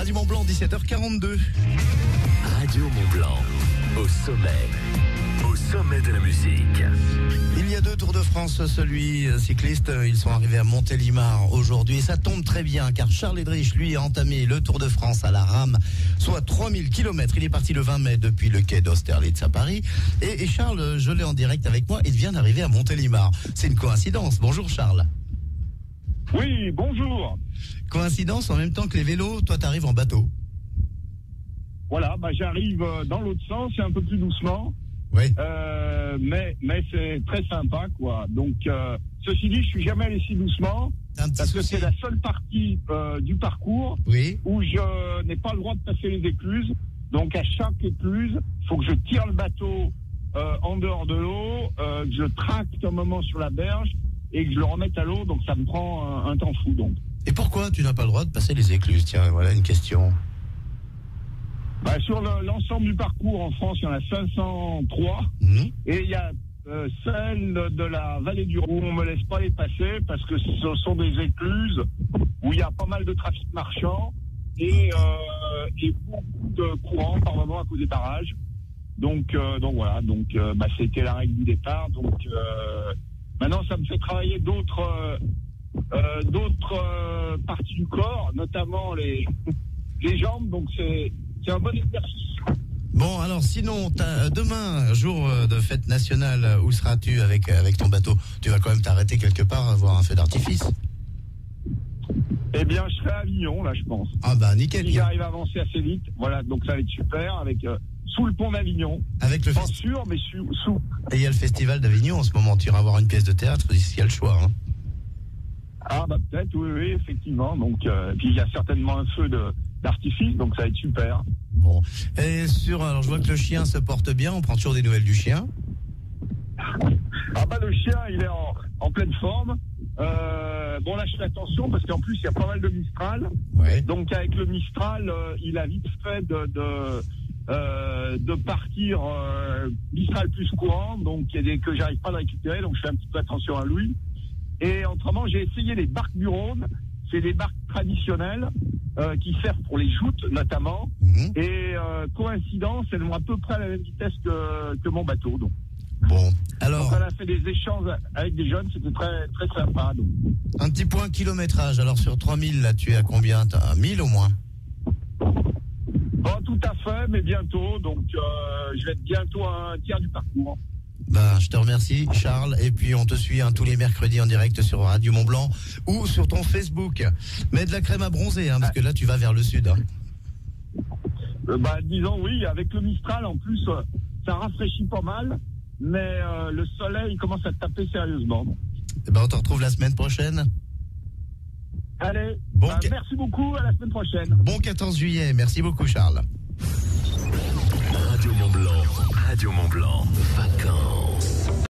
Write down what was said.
Radio Mont Blanc, 17h42. Radio Mont Blanc, au sommet de la musique. Il y a 2 Tours de France, celui cycliste, ils sont arrivés à Montélimar aujourd'hui et ça tombe très bien car Charles Edrich, lui, a entamé le Tour de France à la rame, soit 3000 km. Il est parti le 20 mai depuis le quai d'Austerlitz à Paris et Charles, je l'ai en direct avec moi, il vient d'arriver à Montélimar. C'est une coïncidence. Bonjour Charles. Oui, bonjour. Coïncidence en même temps que les vélos, toi t'arrives en bateau. Voilà, j'arrive dans l'autre sens, c'est un peu plus doucement. Oui. Mais c'est très sympa, quoi. Donc, ceci dit, je suis jamais allé si doucement parce que c'est la seule partie du parcours où je n'ai pas le droit de passer les écluses. Donc, à chaque écluse, il faut que je tire le bateau en dehors de l'eau, que je tracte un moment sur la berge et que je le remette à l'eau. Donc, ça me prend un temps fou. Donc. Et pourquoi tu n'as pas le droit de passer les écluses? Tiens, voilà une question. Sur l'ensemble du parcours en France, il y en a 503 et il y a celle de la vallée du Rhône où on me laisse pas les passer parce que ce sont des écluses où il y a pas mal de trafic marchand et beaucoup de courant par moment à cause des barrages. Donc voilà, c'était la règle du départ. Donc maintenant ça me fait travailler d'autres parties du corps, notamment les jambes. Donc c'est un bon exercice. Bon, alors sinon, demain, jour de fête nationale, où seras-tu avec ton bateau? Tu vas quand même t'arrêter quelque part, voir un feu d'artifice? Eh bien, je serai à Avignon, là, je pense. Ah bah, nickel. Si j'arrive à avancer assez vite, voilà, donc ça va être super, avec sous le pont d'Avignon. Avec le sûr, mais sous. Et il y a le festival d'Avignon en ce moment, tu iras voir une pièce de théâtre, s'il y a le choix. Hein. Ah peut-être, oui, effectivement. Donc, puis il y a certainement un feu d'artifice, donc ça va être super. Bon. Et alors je vois que le chien se porte bien, on prend toujours des nouvelles du chien. Le chien, il est en pleine forme. Bon, là, je fais attention parce qu'en plus, il y a pas mal de Mistral. Ouais. Donc, avec le Mistral, il a vite fait de partir Mistral plus courant, donc que j'arrive pas à récupérer, donc je fais un petit peu attention à lui. Et autrement, j'ai essayé les barques du Rhône. C'est des barques traditionnelles qui servent pour les joutes notamment. Et coïncidence, elles vont à peu près à la même vitesse que mon bateau. Donc. Bon, alors. Donc on a fait des échanges avec des jeunes, c'était très très sympa. Donc. Un petit point kilométrage. Alors sur 3000, là, tu es à combien? T'as 1000 au moins? Bon, tout à fait, mais bientôt. Donc je vais être bientôt à un tiers du parcours. Je te remercie Charles et puis on te suit tous les mercredis en direct sur Radio Mont Blanc ou sur ton Facebook. Mets de la crème à bronzer parce que là tu vas vers le sud. Disons oui, avec le Mistral en plus ça rafraîchit pas mal, mais le soleil commence à taper sérieusement. On te retrouve la semaine prochaine. Allez, merci beaucoup, à la semaine prochaine. Bon 14 juillet, merci beaucoup Charles. Radio Mont Blanc, vacances.